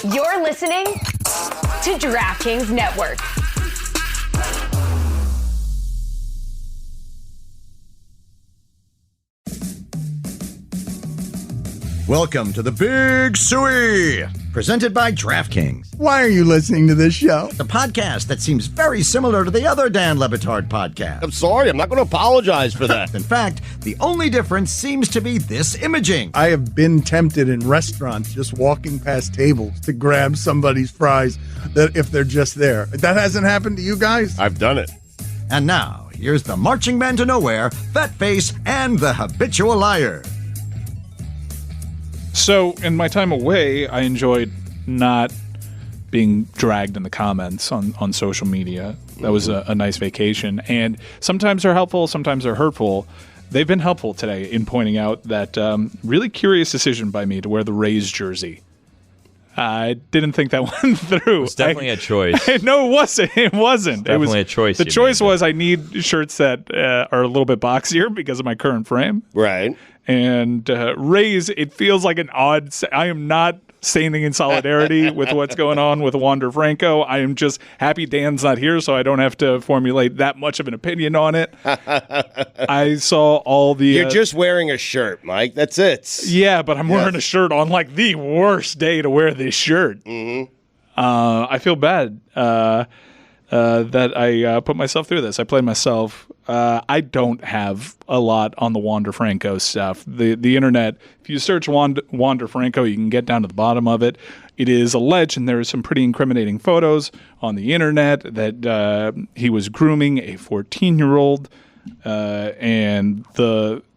You're listening to DraftKings Network. Welcome to the Big Suey, presented by DraftKings. Why are you listening to this show? The podcast that seems very similar to the other Dan Batard podcast. I'm sorry, I'm not going to apologize for that. In fact, the only difference seems to be this imaging. I have been tempted in restaurants just walking past tables to grab somebody's fries that if they're just there. That hasn't happened to you guys? I've done it. And now, here's the marching man to nowhere, Fat Face, and the habitual liar. So, in my time away, I enjoyed not being dragged in the comments on social media. That was a nice vacation. And sometimes they're helpful, sometimes they're hurtful. They've been helpful today in pointing out that really curious decision by me to wear the Rays jersey. I didn't think that went through. It's definitely a choice. No, it wasn't. It wasn't. It's definitely a choice. The choice was I need shirts that are a little bit boxier because of my current frame. Right. And Rays, it feels like an odd. I am not standing in solidarity with what's going on with Wander Franco. I am just happy Dan's not here, so I don't have to formulate that much of an opinion on it. I saw all the. You're just wearing a shirt, Mike. That's it. Yeah, but I'm wearing a shirt on like the worst day to wear this shirt. Mm-hmm. I feel bad that I put myself through this. I played myself. I don't have a lot on the Wander Franco stuff. The internet, if you search Wander Franco, you can get down to the bottom of it. It is alleged, and there are some pretty incriminating photos on the internet, that he was grooming a 14-year-old. And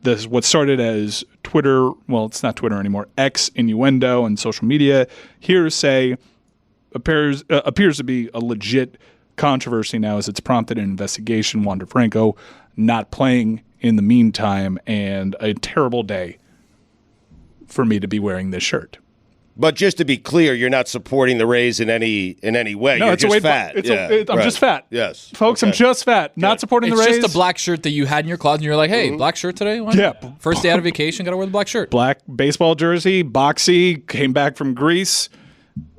this what started as Twitter, well, it's not Twitter anymore, X innuendo and social media hearsay appears to be a legit controversy now, as it's prompted an investigation. Wander Franco not playing in the meantime, and a terrible day for me to be wearing this shirt. But just to be clear, you're not supporting the Rays in any way. No, you're it's just a way, fat. I'm just fat. Yes. Folks, Okay. I'm just fat. Not supporting the Rays. It's just a black shirt that you had in your closet, and you're like, hey, black shirt today? Why? Yeah. First day out of vacation, got to wear the black shirt. Black baseball jersey, boxy, came back from Greece,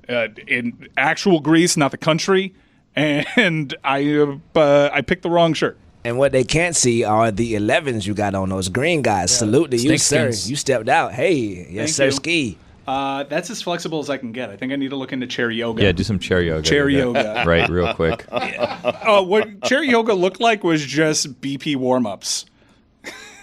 in actual Greece, not the country. And I picked the wrong shirt. And what they can't see are the 11s you got on, those green guys. Yeah. Salute to you, sir. You stepped out. Hey, yes, sir, ski. That's as flexible as I can get. I think I need to look into chair yoga. Yeah, do some chair yoga. Chair yoga. Right, real quick. What chair yoga looked like was just BP warm-ups.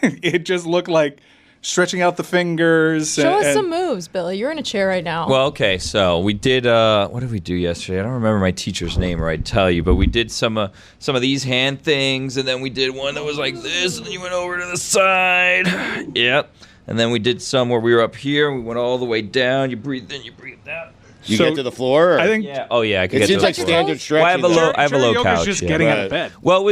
It just looked like stretching out the fingers. Show us some moves, Billy. You're in a chair right now. Well, okay, so we did, what did we do yesterday? I don't remember my teacher's name, or I'd tell you, but we did some of these hand things, and then we did one that was like this, and then you went over to the side. Yep. And then we did some where we were up here, and we went all the way down. You breathe in, you breathe out. You get to the floor? Or? I think. Yeah. Oh yeah, I could it get seems to like the floor. standard stretching. Well, I have a low couch. Just getting out of bed. Well, it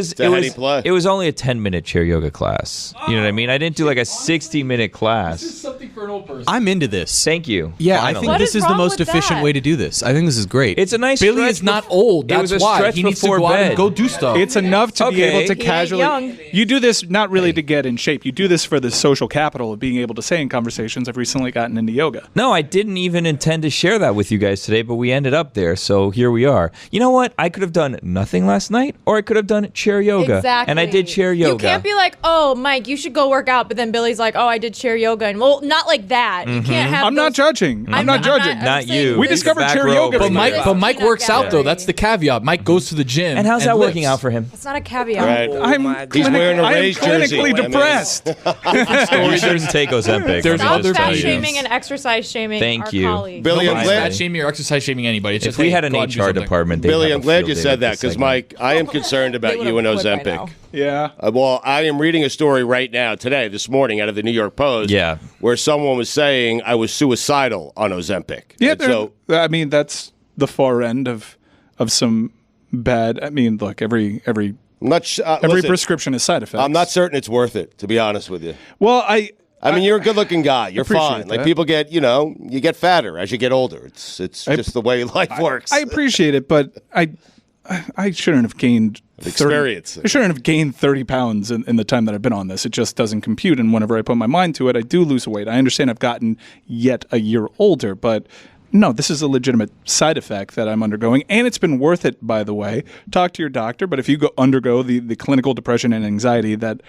was only a 10-minute chair yoga class. You know what I mean? I didn't do like a 60-minute class. This is something for an old person. I'm into this. Thank you. Yeah, Finally. I think What this is is the wrong most with efficient that? way to do this. I think this is great. It's a nice Billy stretch is not old. It was That's a why stretch he needs to before go out and bed. go do stuff. It's enough to be Okay. able to He ain't casually. young. You do this not really to get in shape. You do this for the social capital of being able to say in conversations. I've recently gotten into yoga. No, I didn't even intend to share that with you guys today, but we ended up there, so here we are. You know what? I could have done nothing last night, or I could have done chair yoga. Exactly. And I did chair yoga. You can't be like, oh, Mike, you should go work out, but then Billy's like, oh, I did chair yoga. And well, not like that. You can't have I'm not judging. I'm not judging. Not saying you. this- We discovered Back chair row, yoga. But Mike Peanut works out, though. gallery. That's the caveat. Mike goes to the gym. And how's that working lifts. out for him? It's not a caveat. Right. I'm He's wearing a I am Rays jersey. clinically I mean- depressed. You shouldn't take Ozempic. There's Stop other fat videos. shaming and exercise shaming Thank our you. colleagues. Billy, Nobody's I'm fat glad, shaming or exercise shaming anybody. It's If just, we hey, had an go out and do HR something. department, they'd Billy, have I'm a glad field you day said with that this because, segment. Mike, I am concerned about They you and would've quit by Ozempic. now. Yeah. Well, I am reading a story right now, this morning, out of the New York Post, Yeah. where someone was saying I was suicidal on Ozempic. Yeah. And so I mean, that's the far end of some bad. I mean, look, every I'm not every listen, prescription has side effects. I'm not certain it's worth it, to be honest with you. Well, I mean, you're a good-looking guy. You're appreciate fine. Like that. people get, you get fatter as you get older. It's just the way life works. I appreciate it, but I shouldn't have gained 30 Experience. I shouldn't have gained 30 pounds in the time that I've been on this. It just doesn't compute. And whenever I put my mind to it, I do lose weight. I understand I've gotten yet a year older, but No, this is a legitimate side effect that I'm undergoing, and it's been worth it, by the way. Talk to your doctor, but if you undergo the clinical depression and anxiety that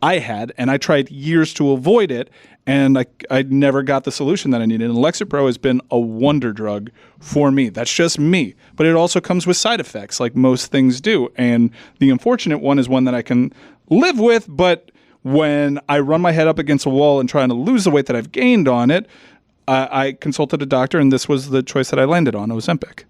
I had, and I tried years to avoid it, and I never got the solution that I needed. And Lexapro has been a wonder drug for me. That's just me. But it also comes with side effects, like most things do. And the unfortunate one is one that I can live with, but when I run my head up against a wall and trying to lose the weight that I've gained on it, I consulted a doctor, and this was the choice that I landed on, Ozempic.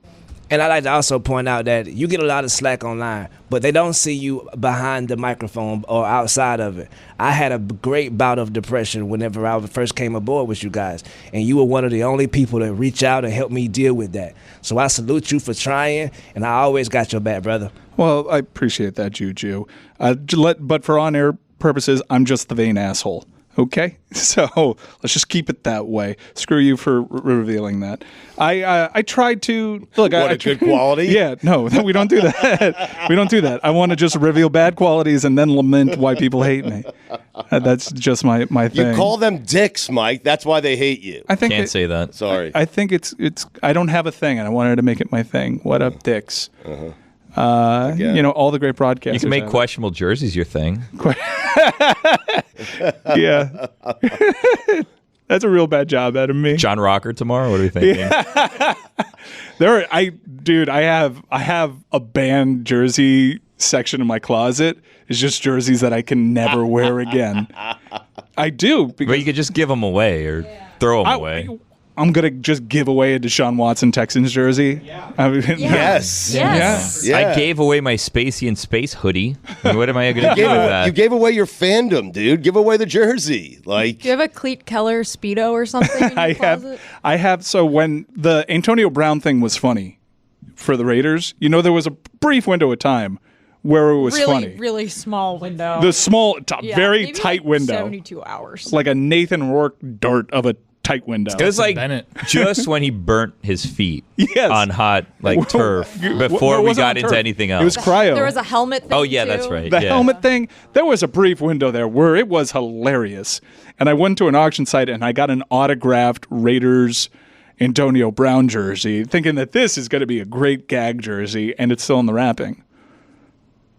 And I'd like to also point out that you get a lot of slack online, but they don't see you behind the microphone or outside of it. I had a great bout of depression whenever I first came aboard with you guys, and you were one of the only people that reach out and help me deal with that. So I salute you for trying, and I always got your back, brother. Well, I appreciate that, Juju. But for on-air purposes, I'm just the vain asshole. Okay, so let's just keep it that way. Screw you for revealing that. I tried to look. What a good quality. Yeah, no, we don't do that. We don't do that. I want to just reveal bad qualities and then lament why people hate me. That's just my thing. You call them dicks, Mike. That's why they hate you. I think Can't say that. Sorry. I think it's. I don't have a thing, and I wanted to make it my thing. What up, dicks? All the great broadcasters. You can make questionable jerseys your thing. Yeah. That's a real bad job out of me. John Rocker tomorrow? What are you thinking? I have a band jersey section in my closet. It's just jerseys that I can never wear again. I do. But you could just give them away or throw them away. I'm going to just give away a Deshaun Watson Texans jersey. Yeah. Yes. Yeah. I gave away my Spacey and Space hoodie. What am I going to do with that? You gave away your fandom, dude. Give away the jersey. Like, Do you have a Cleat Keller Speedo or something in your closet? I have. So when the Antonio Brown thing was funny for the Raiders, there was a brief window of time where it was funny. Really small window. The small, very maybe tight like window. 72 hours. Like a Nathan Rourke dart of a tight window. It was like Bennett. just when he burnt his feet Yes. on hot turf before we got into anything else. It was cryo. There was a helmet thing, Oh, yeah, too. that's right. The yeah. helmet thing, there was a brief window there where it was hilarious. And I went to an auction site and I got an autographed Raiders Antonio Brown jersey, thinking that this is going to be a great gag jersey, and it's still in the wrapping.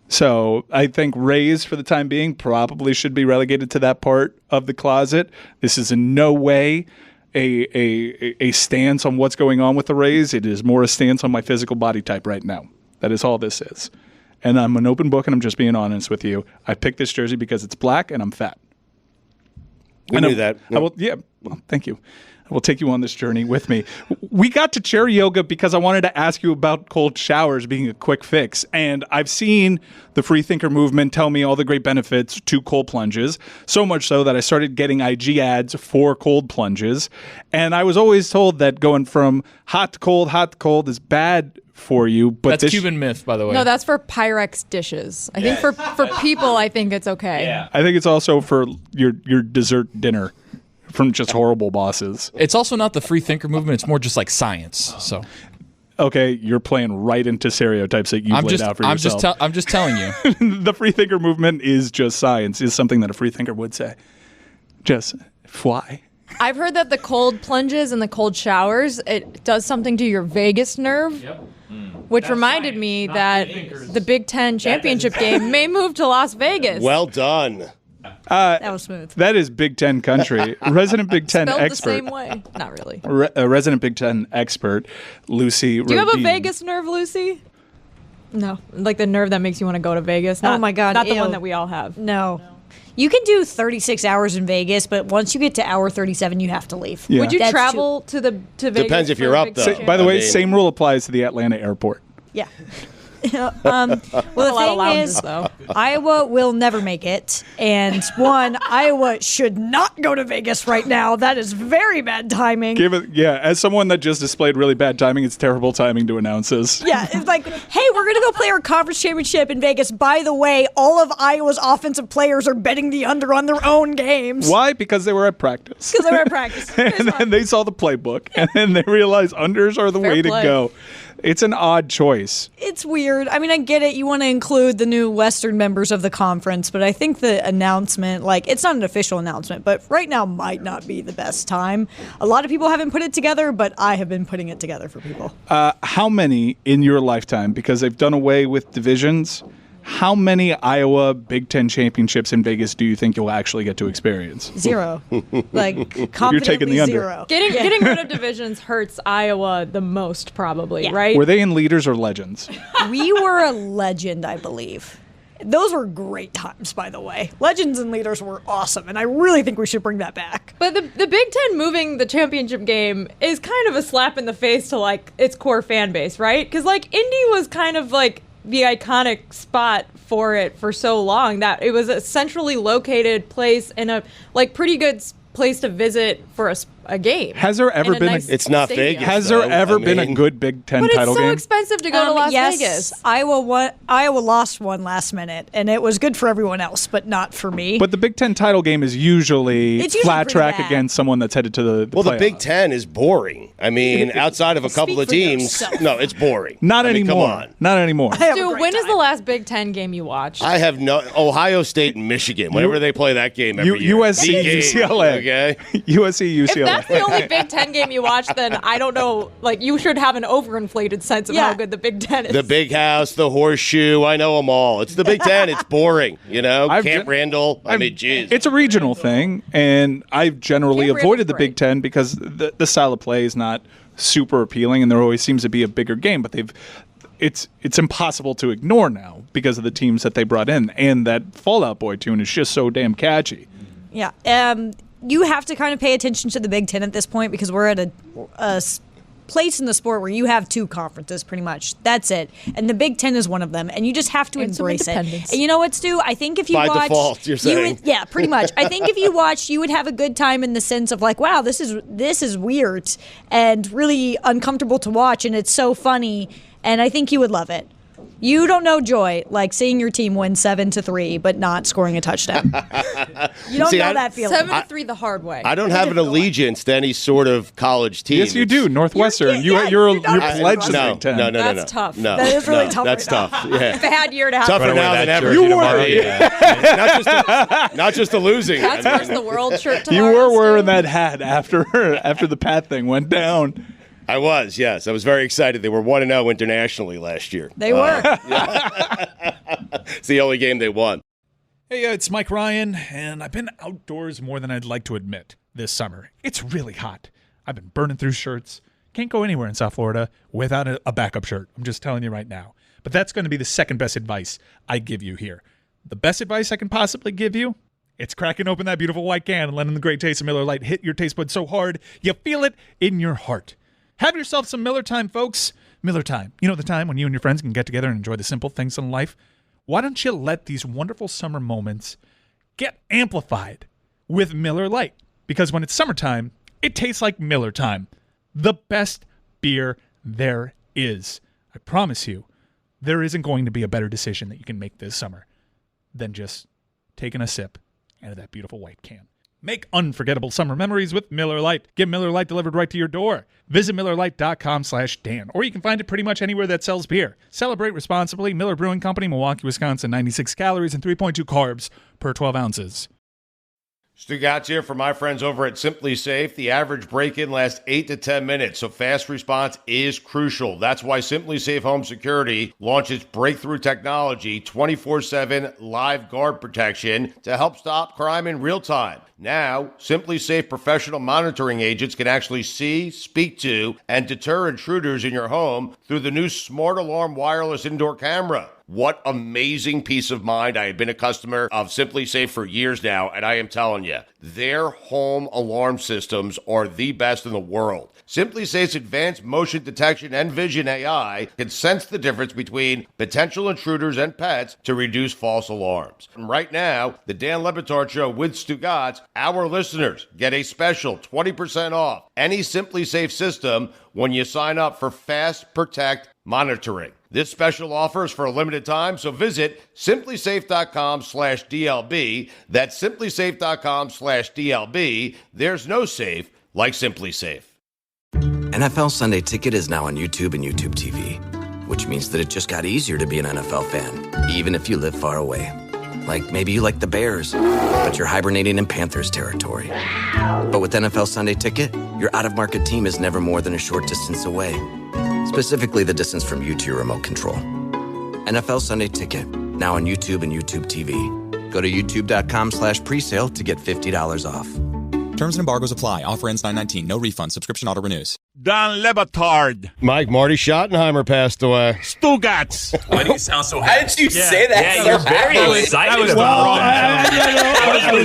So I think Rays, for the time being, probably should be relegated to that part of the closet. This is in no way a stance on what's going on with the Rays. It is more a stance on my physical body type right now. That is all this is. And I'm an open book, and I'm just being honest with you. I picked this jersey because it's black and I'm fat. we knew that. Well, thank you. I will take you on this journey with me. We got to chair yoga because I wanted to ask you about cold showers being a quick fix. And I've seen the free thinker movement tell me all the great benefits to cold plunges, so much so that I started getting IG ads for cold plunges. And I was always told that going from hot to cold is bad for you. But That's Cuban myth, by the way. No, that's for Pyrex dishes. I think for people, I think it's okay. Yeah. I think it's also for your dessert dinner from just horrible bosses. It's also not the free thinker movement. It's more just like science. So Okay, you're playing right into stereotypes that you've laid out for yourself. I'm just telling you. The free thinker movement is just science, is something that a free thinker would say. Just fly. I've heard that the cold plunges and the cold showers, it does something to your vagus nerve. Yep. Which reminded me that the Big Ten championship game may move to Las Vegas. Well done. That was smooth. That is Big Ten country. Resident Big Ten Spelled expert. the same way. Not really. Resident Big Ten expert, Lucy Do you have a Rodin. Vegas nerve, Lucy? No. Like the nerve that makes you want to go to Vegas? Oh my God, Not the ew. one that we all have. No. You can do 36 hours in Vegas, but once you get to hour 37, you have to leave. Yeah. Would you That's travel to Vegas? Depends if for you're a up, big though. championship? By the way, I mean- same rule applies to the Atlanta airport. Yeah. A Well, lot the of thing lounges, is, though. Iowa will never make it. And Iowa should not go to Vegas right now. That is very bad timing. As someone that just displayed really bad timing, it's terrible timing to announce this. Yeah, it's like, hey, we're going to go play our conference championship in Vegas. By the way, all of Iowa's offensive players are betting the under on their own games. Why? Because they were at practice. Because they were at practice. And then they saw the playbook, and then they realized unders are the Fair way to play. go. It's an odd choice. It's weird. weird. I mean, I get it. You want to include the new Western members of the conference, but I think the announcement, like, it's not an official announcement, but right now might not be the best time. A lot of people haven't put it together, but I have been putting it together for people. How many in your lifetime, because they've done away with divisions, how many Iowa Big Ten championships in Vegas do you think you'll actually get to experience? 0. Like, confidently You're taking the under. 0. Getting rid of divisions hurts Iowa the most, probably, Yeah. right? Were they in leaders or legends? We were a legend, I believe. Those were great times, by the way. Legends and leaders were awesome, and I really think we should bring that back. But the Big Ten moving the championship game is kind of a slap in the face to, like, its core fan base, right? Because, like, Indy was kind of, like, the iconic spot for it for so long that it was a centrally located place and a, like, pretty good place to visit for a game. Has there ever been It's not stadium. Vegas. Has there ever been a good Big Ten But title it's so game? expensive to go to Las yes, Vegas. Iowa lost one last minute, and it was good for everyone else, but not for me. But the Big Ten title game is usually, It's usually flat pretty track bad. against someone that's headed to the Well, the playoffs. Big Ten is boring. I mean, outside of a couple Speak of for teams, yourself. no, it's boring. Not I mean, anymore. Come on. Not anymore. I have a Stu, great when is time. the last Big Ten game you watched? I have no Ohio State and Michigan. Whenever they play that game every year. USC, The game, UCLA. Okay. USC, If UCLA. that's the only Big Ten game you watch, then I don't know. Like, you should have an overinflated sense of Yeah. how good the Big Ten is. The Big House, the Horseshoe, I know them all. It's the Big Ten. It's boring, you know? Camp Randall. I mean, geez. It's a regional thing, and I've generally Camp avoided the Randall's Big Ten because the style of play is not super appealing, and there always seems to be a bigger game. But it's impossible to ignore now because of the teams that they brought in, and that Fall Out Boy tune is just so damn catchy. Yeah. You have to kind of pay attention to the Big Ten at this point because we're at a place in the sport where you have 2 conferences pretty much. That's it. And the Big Ten is one of them. And you just have to And some embrace it. independence. And you know what, Stu? I think if you By watch... default, you're saying. Yeah, pretty much. I think if you watch, you would have a good time in the sense of like, wow, this is weird and really uncomfortable to watch. And it's so funny. And I think you would love it. You don't know joy, like seeing your team win 7-3, but not scoring a touchdown. You don't See, know I- that feeling. 7-3 the hard way. I don't have an allegiance to any sort of college team. Yes, you do. Northwestern. You're You're not- pledged to the No, Big Ten. no. That's tough. No, That is really no, tough That's right tough. now. Yeah. It's a bad year to have. Tougher Run away now that than ever. jersey You tomorrow. were. Yeah. Not just the losing. That's I mean, versus the world shirt You tomorrow. were wearing Stu. that hat after the Pat thing went down. I was, yes. I was very excited. They were 1-0 internationally last year. They were. It's the only game they won. Hey, it's Mike Ryan, and I've been outdoors more than I'd like to admit this summer. It's really hot. I've been burning through shirts. Can't go anywhere in South Florida without a backup shirt. I'm just telling you right now. But that's going to be the second best advice I give you here. The best advice I can possibly give you, it's cracking open that beautiful white can and letting the great taste of Miller Lite hit your taste buds so hard you feel it in your heart. Have yourself some Miller time, folks. Miller time. You know, the time when you and your friends can get together and enjoy the simple things in life. Why don't you let these wonderful summer moments get amplified with Miller Lite? Because when it's summertime, it tastes like Miller time. The best beer there is. I promise you, there isn't going to be a better decision that you can make this summer than just taking a sip out of that beautiful white can. Make unforgettable summer memories with Miller Lite. Get Miller Lite delivered right to your door. Visit MillerLite.com/Dan, or you can find it pretty much anywhere that sells beer. Celebrate responsibly. Miller Brewing Company, Milwaukee, Wisconsin. 96 calories and 3.2 carbs per 12 ounces. Stu Gatz here for my friends over at Simply Safe. The average break-in lasts 8 to 10 minutes, so fast response is crucial. That's why Simply Safe Home Security launches breakthrough technology, 24/7 live guard protection to help stop crime in real time. Now, Simply Safe professional monitoring agents can actually see, speak to, and deter intruders in your home through the new Smart Alarm wireless indoor camera. What amazing peace of mind. I have been a customer of Simply Safe for years now, and I am telling you, their home alarm systems are the best in the world. Simply Safe's advanced motion detection and vision AI can sense the difference between potential intruders and pets to reduce false alarms. And right now, the Dan Le Batard Show with Stu Gatz, our listeners get a special 20% off any Simply Safe system when you sign up for Fast Protect monitoring. This special offer is for a limited time, so visit simplysafe.com/DLB. That's simplysafe.com/DLB. There's no safe like Simply Safe. NFL Sunday Ticket is now on YouTube and YouTube TV, which means that it just got easier to be an NFL fan, even if you live far away. Like maybe you like the Bears, but you're hibernating in Panthers territory. But with NFL Sunday Ticket, your out-of-market team is never more than a short distance away. Specifically, the distance from you to your remote control. NFL Sunday Ticket, now on YouTube and YouTube TV. Go to youtube.com/presale to get $50 off. Terms and embargoes apply. Offer ends 9/19. No refund. Subscription auto renews. Don Batard. Mike, Marty Schottenheimer passed away. Stugats. Why do you sound so How did you say that? Yeah, so you're very happily? excited Well, about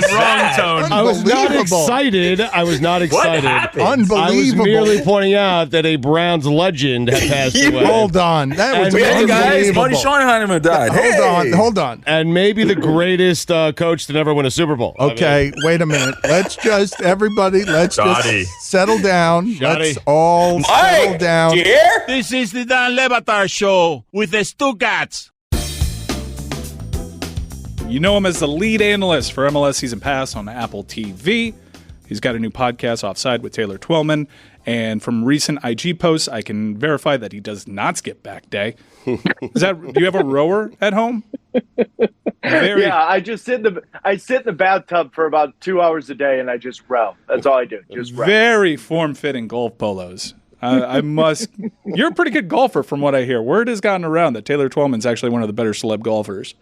wrong tone. I was not Unbelievable. excited. I was not excited. happened? I was Unbelievable. merely pointing out that a Browns legend had passed away. Hold on. That was And Hey guys, Marty unbelievable. Schottenheimer died. Hold on. And maybe the greatest coach to never win a Super Bowl. Okay, wait a minute. Let's just Shoddy. settle down. Shoddy. Let's all settle down. Do you hear? This is the Don Batard Show with the Stugats. You know him as the lead analyst for MLS Season Pass on Apple TV. He's got a new podcast, Offside with Taylor Twellman. And from recent IG posts, I can verify that he does not skip back day. Do you have a rower at home? Yeah, I sit in the bathtub for about 2 hours a day, and I just row. That's all I do. Just row. Very form-fitting golf polos. You're a pretty good golfer from what I hear. Word has gotten around that Taylor Twellman's actually one of the better celeb golfers.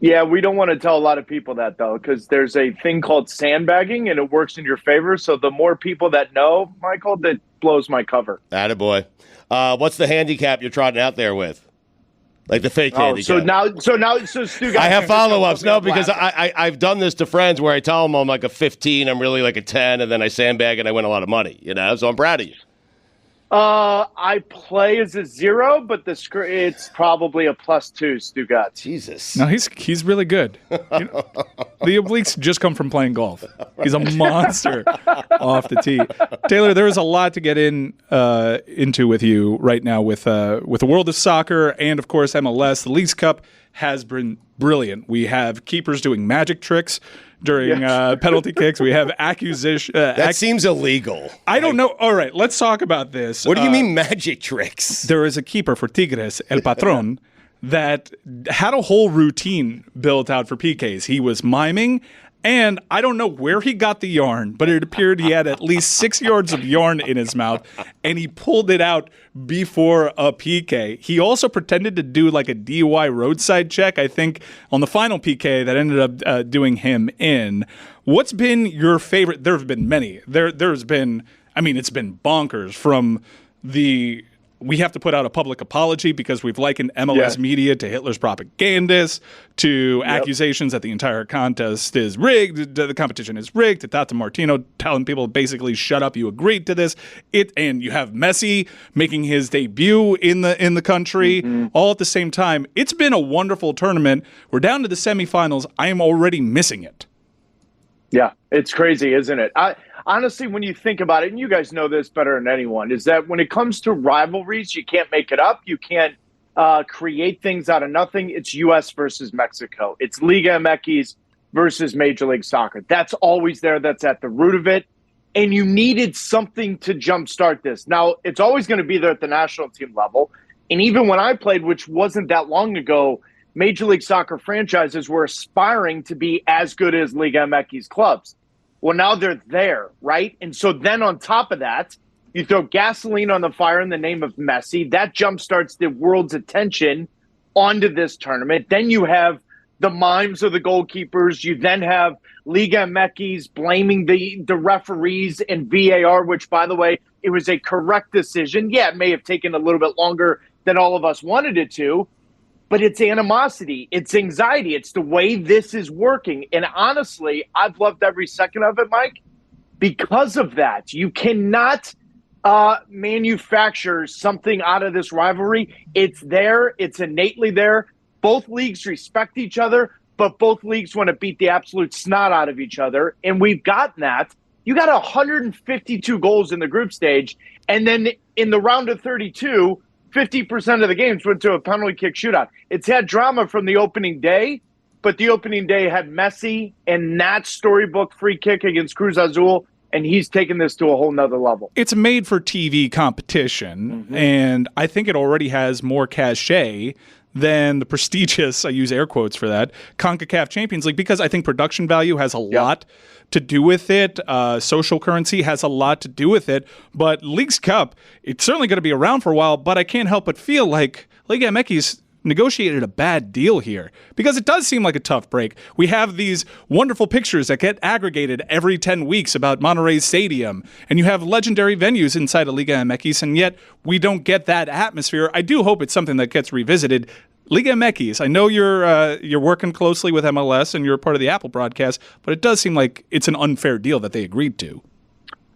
Yeah, we don't want to tell a lot of people that, though, because there's a thing called sandbagging, and it works in your favor. So the more people that know, Michael, that blows my cover. Attaboy. What's the handicap you're trotting out there with? Like the fake handicap. So Stu, I have follow-ups. No, because I've done this to friends where I tell them I'm like a 15, I'm really like a 10, and then I sandbag and I win a lot of money, so I'm proud of you. I play as a 0, but it's probably a +2, Stu got. Jesus. No, he's really good. The obliques just come from playing golf. He's a monster off the tee. Taylor, there is a lot to get into with you right now with the world of soccer and, of course, MLS. The Leagues Cup has been brilliant. We have keepers doing magic tricks during penalty kicks. We have accusation. That seems illegal. I don't know. All right, let's talk about this. What do you mean magic tricks? There is a keeper for Tigres, El Patron, that had a whole routine built out for PKs. He was miming, and I don't know where he got the yarn, but it appeared he had at least 6 yards of yarn in his mouth, and he pulled it out before a PK. He also pretended to do like a DUI roadside check, I think, on the final PK that ended up doing him in. What's been your favorite? There have been many. There's been, it's been bonkers from the... We have to put out a public apology because we've likened MLS media to Hitler's propagandists, to accusations that the entire contest is rigged, the competition is rigged, to Tata Martino telling people basically shut up, you agreed to this. And you have Messi making his debut in the country all at the same time. It's been a wonderful tournament. We're down to the semifinals. I am already missing it. Yeah, it's crazy, isn't it? Honestly, when you think about it, and you guys know this better than anyone, is that when it comes to rivalries, you can't make it up. You can't create things out of nothing. It's U.S. versus Mexico. It's Liga MX versus Major League Soccer. That's always there. That's at the root of it. And you needed something to jumpstart this. Now, it's always going to be there at the national team level. And even when I played, which wasn't that long ago, Major League Soccer franchises were aspiring to be as good as Liga MX clubs. Well, now they're there, right? And so then on top of that, you throw gasoline on the fire in the name of Messi. That jumpstarts the world's attention onto this tournament. Then you have the mimes of the goalkeepers. You then have Liga MX blaming the referees and VAR, which, by the way, it was a correct decision. Yeah, it may have taken a little bit longer than all of us wanted it to, but it's animosity, it's anxiety, it's the way this is working. And honestly, I've loved every second of it, Mike, because of that. You cannot manufacture something out of this rivalry. It's there. It's innately there. Both leagues respect each other, but both leagues want to beat the absolute snot out of each other. And we've gotten that. You got 152 goals in the group stage. And then in the round of 32, 50% of the games went to a penalty kick shootout. It's had drama from the opening day, but the opening day had Messi and that storybook free kick against Cruz Azul and he's taken this to a whole nother level. It's a made-for-TV competition, and I think it already has more cachet than the prestigious, I use air quotes for that, CONCACAF Champions League, because I think production value has a lot to do with it. Social currency has a lot to do with it. But Leagues Cup, it's certainly going to be around for a while, but I can't help but feel like Liga MX negotiated a bad deal here, because it does seem like a tough break. We have these wonderful pictures that get aggregated every 10 weeks about Monterrey's stadium, and you have legendary venues inside of Liga MX, and yet we don't get that atmosphere. I do hope it's something that gets revisited. Liga MX, I know you're working closely with MLS and you're part of the Apple broadcast, but it does seem like it's an unfair deal that they agreed to.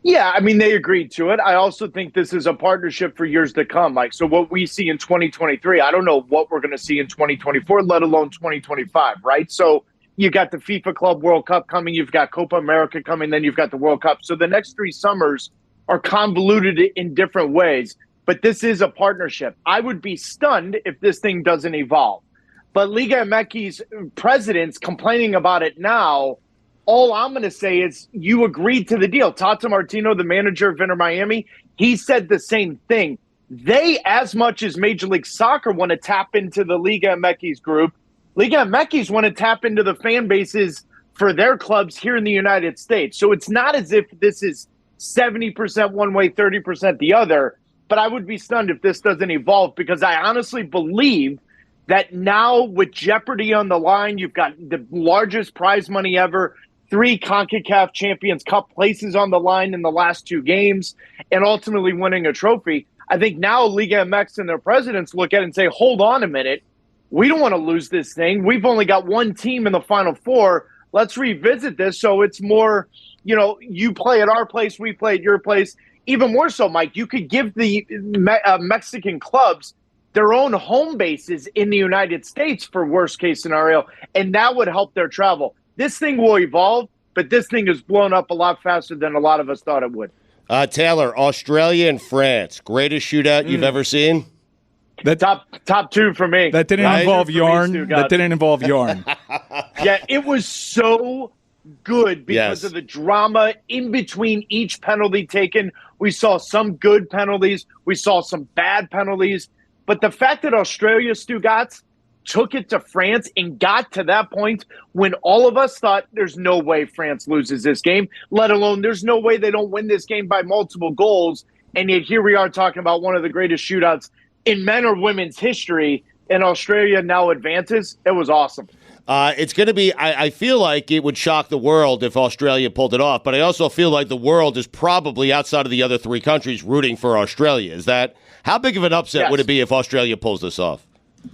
Yeah, I mean, they agreed to it. I also think this is a partnership for years to come, Mike. So what we see in 2023, I don't know what we're going to see in 2024, let alone 2025, right? So you got the FIFA Club World Cup coming, you've got Copa America coming, then you've got the World Cup. So the next 3 summers are convoluted in different ways, but this is a partnership. I would be stunned if this thing doesn't evolve. But Liga MX's president's complaining about it now. All I'm going to say is you agreed to the deal. Tata Martino, the manager of Inter Miami, he said the same thing. They, as much as Major League Soccer, want to tap into the Liga MX group. Liga MX want to tap into the fan bases for their clubs here in the United States. So it's not as if this is 70% one way, 30% the other. But I would be stunned if this doesn't evolve, because I honestly believe that now with Jeopardy on the line, you've got the largest prize money ever, 3 CONCACAF Champions Cup places on the line in the last 2 games, and ultimately winning a trophy. I think now Liga MX and their presidents look at it and say, hold on a minute. We don't want to lose this thing. We've only got 1 team in the Final Four. Let's revisit this so it's more, you play at our place, we play at your place. Even more so, Mike, you could give the Mexican clubs their own home bases in the United States for worst case scenario, and that would help their travel. This thing will evolve, but this thing has blown up a lot faster than a lot of us thought it would. Taylor, Australia and France, greatest shootout you've ever seen? That top 2 for me. That didn't involve yarn. That didn't involve yarn. Yeah, it was so good because of the drama in between each penalty taken. We saw some good penalties. We saw some bad penalties. But the fact that Australia, Stugotz, took it to France and got to that point when all of us thought there's no way France loses this game, let alone there's no way they don't win this game by multiple goals. And yet here we are talking about one of the greatest shootouts in men or women's history, and Australia now advances. It was awesome. It's going to be, I feel like it would shock the world if Australia pulled it off, but I also feel like the world is probably outside of the other 3 countries rooting for Australia. Is that, how big of an upset would it be if Australia pulls this off?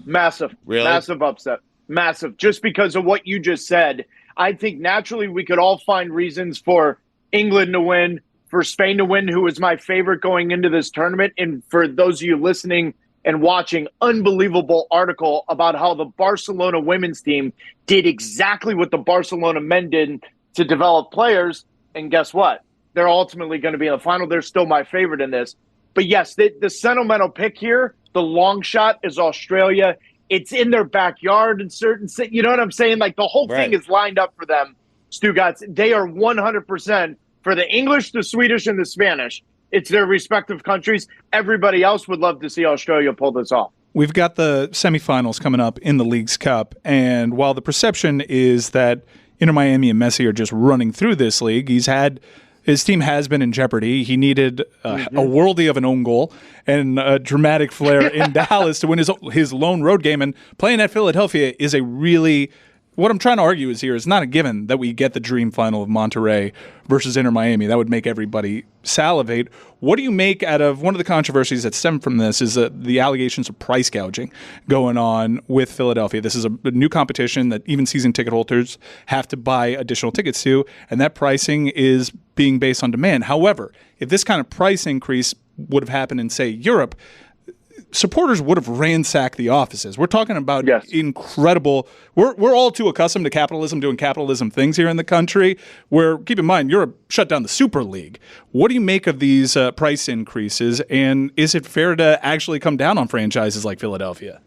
Massive. Really? Massive upset. Massive. Just because of what you just said, I think naturally we could all find reasons for England to win, for Spain to win, who was my favorite going into this tournament. And for those of you listening and watching, unbelievable article about how the Barcelona women's team did exactly what the Barcelona men did to develop players. And guess what? They're ultimately going to be in the final. They're still my favorite in this. But yes, the sentimental pick here, the long shot is Australia. It's in their backyard in certain, you know what I'm saying? Like the whole thing is lined up for them. Stugotz, they are 100% for the English, the Swedish, and the Spanish. It's their respective countries. Everybody else would love to see Australia pull this off. We've got the semifinals coming up in the Leagues Cup, and while the perception is that Inter Miami and Messi are just running through this league, his team has been in jeopardy. He needed a worldie of an own goal and a dramatic flair in Dallas to win his lone road game. And playing at Philadelphia is a really, what I'm trying to argue is here, it's not a given that we get the dream final of Monterrey versus Inter Miami. That would make everybody salivate. What do you make out of one of the controversies that stem from this is the allegations of price gouging going on with Philadelphia? This is a new competition that even season ticket holders have to buy additional tickets to, and that pricing is being based on demand. However, if this kind of price increase would have happened in, say, Europe, supporters would have ransacked the offices. We're talking about incredible. We're all too accustomed to capitalism doing capitalism things here in the country. Where, keep in mind, Europe shut down the Super League. What do you make of these price increases, and is it fair to actually come down on franchises like Philadelphia?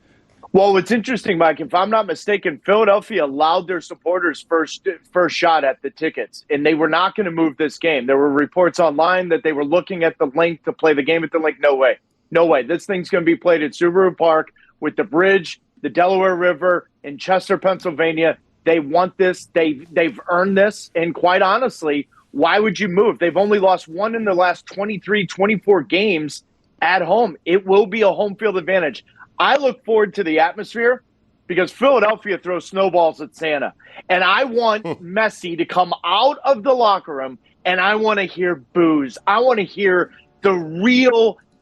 Well, what's interesting, Mike, if I'm not mistaken, Philadelphia allowed their supporters first shot at the tickets, and they were not going to move this game. There were reports online that they were looking at the link to play the game at the link. No way. No way. This thing's going to be played at Subaru Park with the bridge, the Delaware River, in Chester, Pennsylvania. They want this. They've earned this. And quite honestly, why would you move? They've only lost one in their last 23, 24 games at home. It will be a home field advantage. I look forward to the atmosphere because Philadelphia throws snowballs at Santa. And I want Messi to come out of the locker room, and I want to hear boos. I want to hear the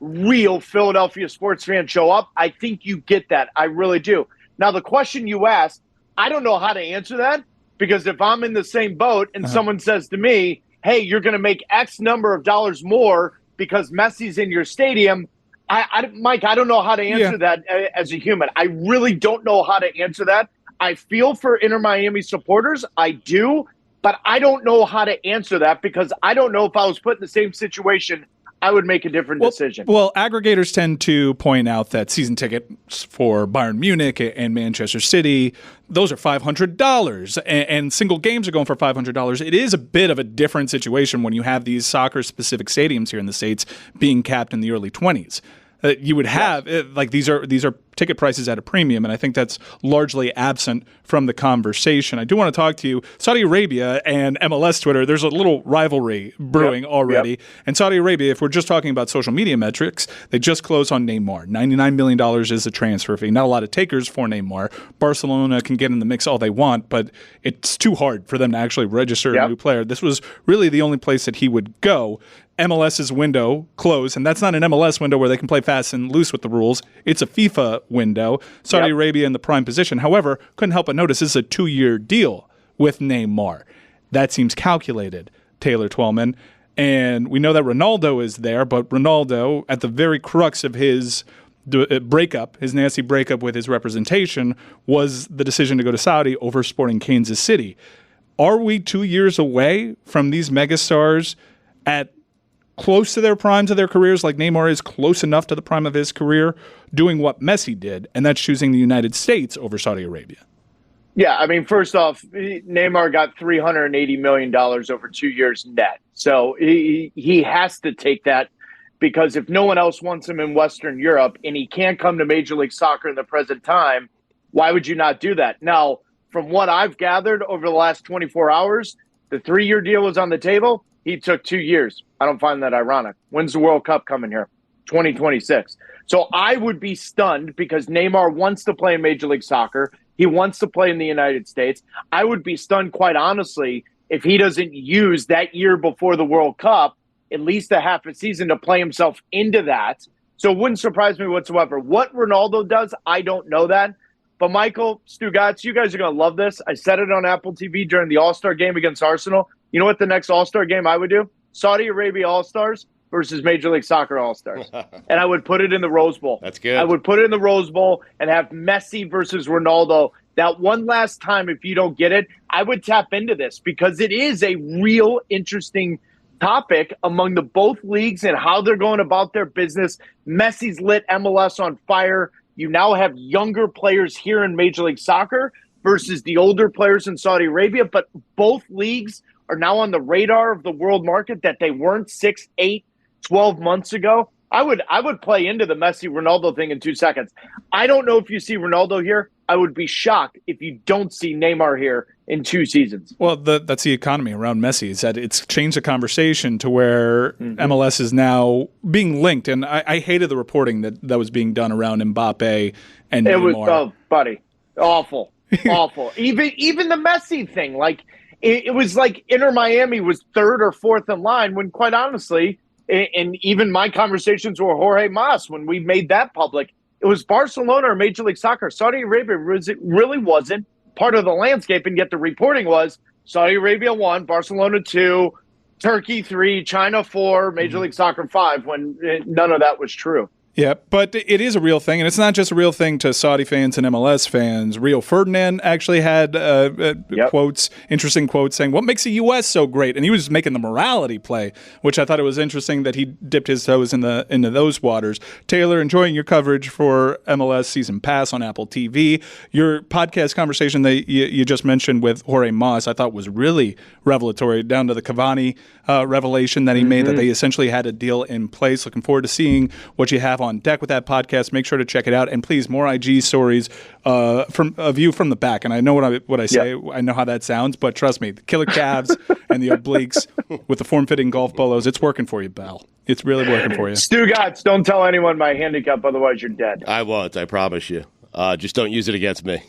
real Philadelphia sports fan show up. I think you get that. I really do. Now, the question you asked, I don't know how to answer that because if I'm in the same boat and someone says to me, hey, you're going to make X number of dollars more because Messi's in your stadium, Mike, I don't know how to answer that as a human. I really don't know how to answer that. I feel for Inter Miami supporters. I do, but I don't know how to answer that because I don't know if I was put in the same situation, I would make a different decision. Well, aggregators tend to point out that season tickets for Bayern Munich and Manchester City, those are $500, and single games are going for $500. It is a bit of a different situation when you have these soccer-specific stadiums here in the States being capped in the early 20s. You would have like these are ticket prices at a premium, and I think that's largely absent from the conversation. I do want to talk to you. Saudi Arabia and MLS Twitter, there's a little rivalry brewing already. And Saudi Arabia, if we're just talking about social media metrics, they just closed on Neymar. $99 million is the transfer fee. Not a lot of takers for Neymar. Barcelona can get in the mix all they want, but it's too hard for them to actually register a new player. This was really the only place that he would go. MLS's window closed, and that's not an MLS window where they can play fast and loose with the rules. It's a FIFA window. Saudi Arabia in the prime position. However, couldn't help but notice this is a 2-year deal with Neymar. That seems calculated, Taylor Twellman. And we know that Ronaldo is there, but Ronaldo, at the very crux of his breakup, his nasty breakup with his representation, was the decision to go to Saudi over Sporting Kansas City. Are we 2 years away from these megastars at close to their primes of their careers, like Neymar is close enough to the prime of his career, doing what Messi did, and that's choosing the United States over Saudi Arabia? Yeah, I mean, first off, Neymar got $380 million over 2 years net. So he has to take that because if no one else wants him in Western Europe and he can't come to Major League Soccer in the present time, why would you not do that? Now, from what I've gathered over the last 24 hours, the 3-year deal was on the table. He took 2 years. I don't find that ironic. When's the World Cup coming here? 2026. So I would be stunned because Neymar wants to play in Major League Soccer. He wants to play in the United States. I would be stunned, quite honestly, if he doesn't use that year before the World Cup, at least a half a season to play himself into that. So it wouldn't surprise me whatsoever. What Ronaldo does, I don't know that. But Michael, Stugatz, you guys are going to love this. I said it on Apple TV during the All-Star game against Arsenal. You know what the next All-Star game I would do? Saudi Arabia All-Stars versus Major League Soccer All-Stars. And I would put it in the Rose Bowl. That's good. I would put it in the Rose Bowl and have Messi versus Ronaldo. That one last time, if you don't get it, I would tap into this because it is a real interesting topic among the both leagues and how they're going about their business. Messi's lit MLS on fire. You now have younger players here in Major League Soccer versus the older players in Saudi Arabia, but both leagues are now on the radar of the world market that they weren't 6, 8, 12 months ago. I would play into the Messi Ronaldo thing in 2 seconds. I don't know if you see Ronaldo here. I would be shocked if you don't see Neymar here in 2 seasons. Well, that's the economy around Messi, is that it's changed the conversation to where MLS is now being linked. And I hated the reporting that was being done around Mbappe and Neymar. It was, buddy, awful, awful. Even the Messi thing, like it was like Inter Miami was 3rd or 4th in line when, quite honestly, and even my conversations with Jorge Mas when we made that public, it was Barcelona or Major League Soccer. Saudi Arabia really wasn't part of the landscape, and yet the reporting was Saudi Arabia 1, Barcelona 2, Turkey 3, China 4, Major League Soccer 5, when none of that was true. Yeah, but it is a real thing, and it's not just a real thing to Saudi fans and MLS fans. Rio Ferdinand actually had quotes, interesting quotes, saying, what makes the U.S. so great? And he was making the morality play, which I thought it was interesting that he dipped his toes into those waters. Taylor, enjoying your coverage for MLS Season Pass on Apple TV. Your podcast conversation that you just mentioned with Jorge Mas, I thought was really revelatory, down to the Cavani revelation that he made, that they essentially had a deal in place. Looking forward to seeing what you have on deck with that podcast. Make sure to check it out, and please, more IG stories from a view from the back. And I know what I say. I know how that sounds, but trust me, the killer calves and the obliques with the form-fitting golf polos, it's working for you, pal. It's really working for you. Stu Gatz, don't tell anyone my handicap, otherwise you're dead. I won't. I promise you. Just don't use it against me.